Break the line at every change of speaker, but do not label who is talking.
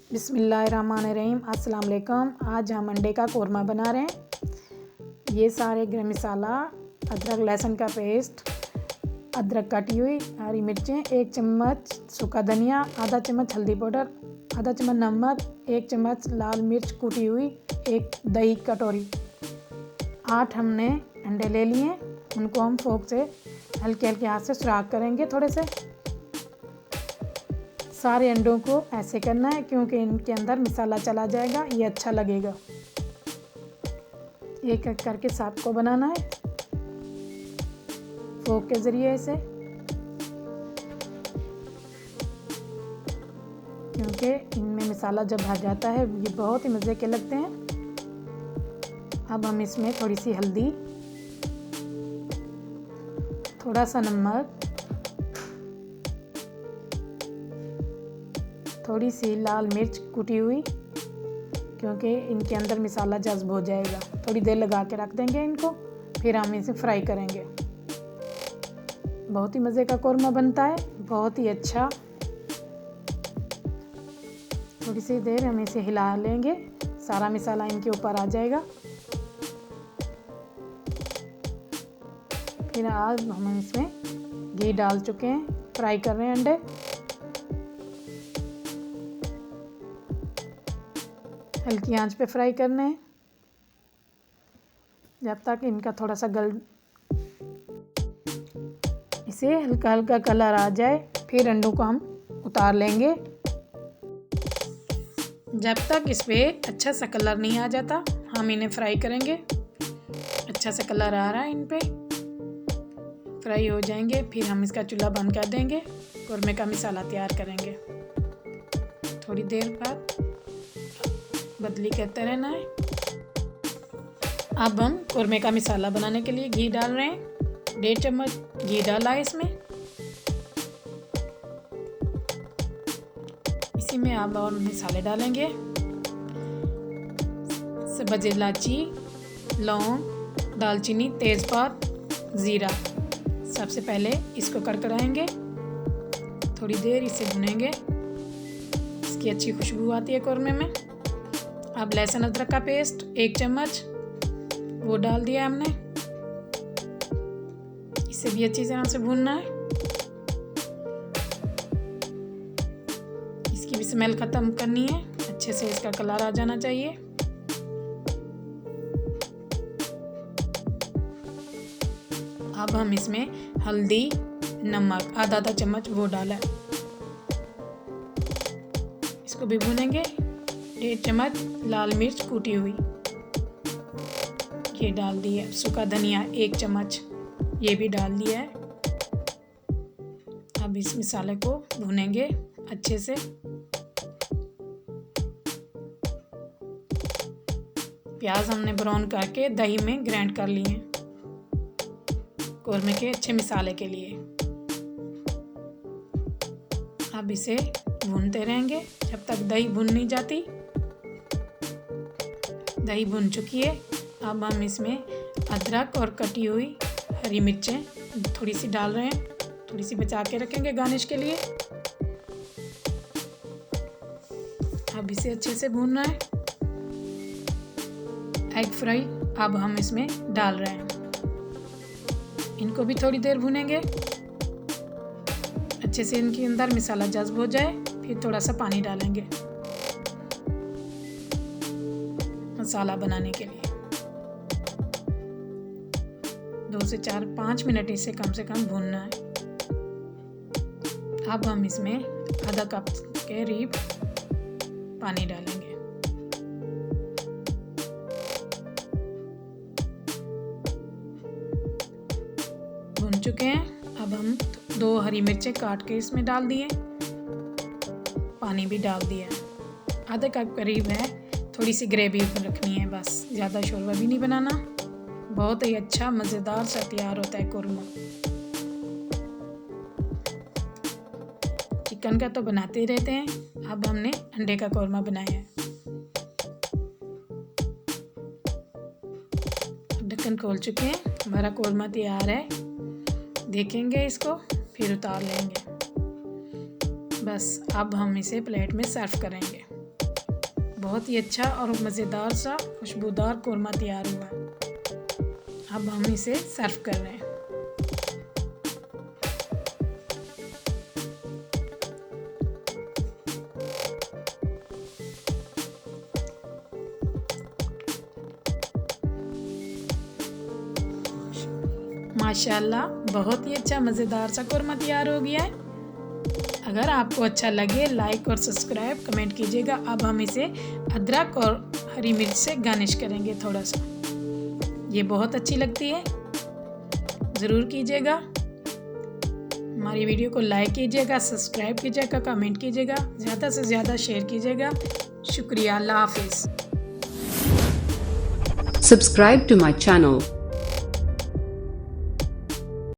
बिस्मिल्लाहिर्रहमानिर्रहीम। अस्सलाम वालेकुम। आज हम अंडे का कोरमा बना रहे हैं। ये सारे गरम मसाला, अदरक लहसुन का पेस्ट, अदरक काटी हुई, हरी मिर्चें, 1 चम्मच सूखा धनिया, आधा चम्मच हल्दी पाउडर, आधा चम्मच नमक, 1 चम्मच लाल मिर्च कूटी हुई, 1 दही कटोरी। 8 हमने अंडे ले लिए। उनको हम फोक से हल्के हल्के हाथ से सुराख करेंगे थोड़े से। सारे अंडों को ऐसे करना है क्योंकि इनके अंदर मसाला चला जाएगा, ये अच्छा लगेगा। एक एक करके सबको बनाना है फोक के ज़रिए से, क्योंकि इनमें मसाला जब भर जाता है ये बहुत ही मज़े के लगते हैं। अब हम इसमें थोड़ी सी हल्दी, थोड़ा सा नमक, थोड़ी सी लाल मिर्च कुटी हुई, क्योंकि इनके अंदर मसाला जज्ब हो जाएगा। थोड़ी देर लगा के रख देंगे इनको, फिर हम इसे फ्राई करेंगे। बहुत ही मज़े का कोरमा बनता है, बहुत ही अच्छा। थोड़ी सी देर हम इसे हिला लेंगे, सारा मसाला इनके ऊपर आ जाएगा। फिर आज हम इसमें घी डाल चुके हैं, फ्राई कर रहे हैं अंडे। हल्की आंच पे फ्राई करने हैं जब तक इनका थोड़ा सा इसे हल्का हल्का कलर आ जाए। फिर अंडों को हम उतार लेंगे। जब तक इस पे अच्छा सा कलर नहीं आ जाता हम इन्हें फ्राई करेंगे। अच्छा सा कलर आ रहा है, इन पे फ्राई हो जाएंगे। फिर हम इसका चूल्हा बंद कर देंगे, कोरमे का मसाला तैयार करेंगे। थोड़ी देर बाद बदली करते रहना है। अब हम कोरमे का मसाला बनाने के लिए घी डाल रहे हैं। 1.5 चम्मच घी डाला है इसमें। इसी में अब और मसाले डालेंगे। सब्ज़ इलायची, लौंग, दालचीनी, तेज़पात, ज़ीरा। सबसे पहले इसको कड़कड़ाएंगे, थोड़ी देर इसे भुनेंगे। इसकी अच्छी खुशबू आती है कोरमे में। अब लहसुन अदरक का पेस्ट 1 चम्मच वो डाल दिया हमने। इसे भी अच्छी तरह से भूनना है। इसकी भी स्मेल ख़त्म करनी है, अच्छे से इसका कलर आ जाना चाहिए। अब हम इसमें हल्दी, नमक आधा चम्मच वो डाला है, इसको भी भूनेंगे। 1 चम्मच लाल मिर्च कूटी हुई ये डाल दिया। सूखा धनिया 1 चम्मच ये भी डाल दिया है। अब इस मसाले को भूनेंगे अच्छे से। प्याज हमने ब्राउन करके दही में ग्राइंड कर लिए हैं कोरमे के अच्छे मसाले के लिए। अब इसे भूनते रहेंगे जब तक दही भुन नहीं जाती। दही भुन चुकी है। अब हम इसमें अदरक और कटी हुई हरी मिर्चें थोड़ी सी डाल रहे हैं, थोड़ी सी बचा के रखेंगे गार्निश के लिए। अब इसे अच्छे से भूनना है। एग फ्राई अब हम इसमें डाल रहे हैं, इनको भी थोड़ी देर भूनेंगे अच्छे से, इनके अंदर मसाला जज्ब हो जाए। फिर थोड़ा सा पानी डालेंगे मसाला बनाने के लिए। 2 से 4-5 मिनट इसे कम से कम भूनना है। अब हम इसमें आधा कप के करीब पानी डालेंगे। भून चुके हैं। अब हम 2 हरी मिर्चें काट के इसमें डाल दिए, पानी भी डाल दिया। आधा कप करीब है, थोड़ी सी ग्रेवी रखनी है बस, ज़्यादा शोरबा भी नहीं बनाना। बहुत ही अच्छा मज़ेदार सा तैयार होता है कोरमा। चिकन का तो बनाते ही रहते हैं, अब हमने अंडे का कोरमा बनाया है। ढक्कन खोल चुके हैं, हमारा कोरमा तैयार है। देखेंगे इसको, फिर उतार लेंगे। बस अब हम इसे प्लेट में सर्व करेंगे। बहुत ही अच्छा और मज़ेदार सा खुशबूदार कोरमा तैयार हुआ है। अब हम इसे सर्व कर रहे हैं। माशाल्लाह, बहुत ही अच्छा मज़ेदार सा कोरमा तैयार हो गया है। अगर आपको अच्छा लगे लाइक और सब्सक्राइब कमेंट कीजिएगा। अब हम इसे अदरक और हरी मिर्च से गार्निश करेंगे थोड़ा सा। ये बहुत अच्छी लगती है, ज़रूर कीजिएगा। हमारी वीडियो को लाइक कीजिएगा, सब्सक्राइब कीजिएगा, कमेंट कीजिएगा, ज़्यादा से ज़्यादा शेयर कीजिएगा। शुक्रिया, अल्लाह हाफिज़।
Subscribe to my channel.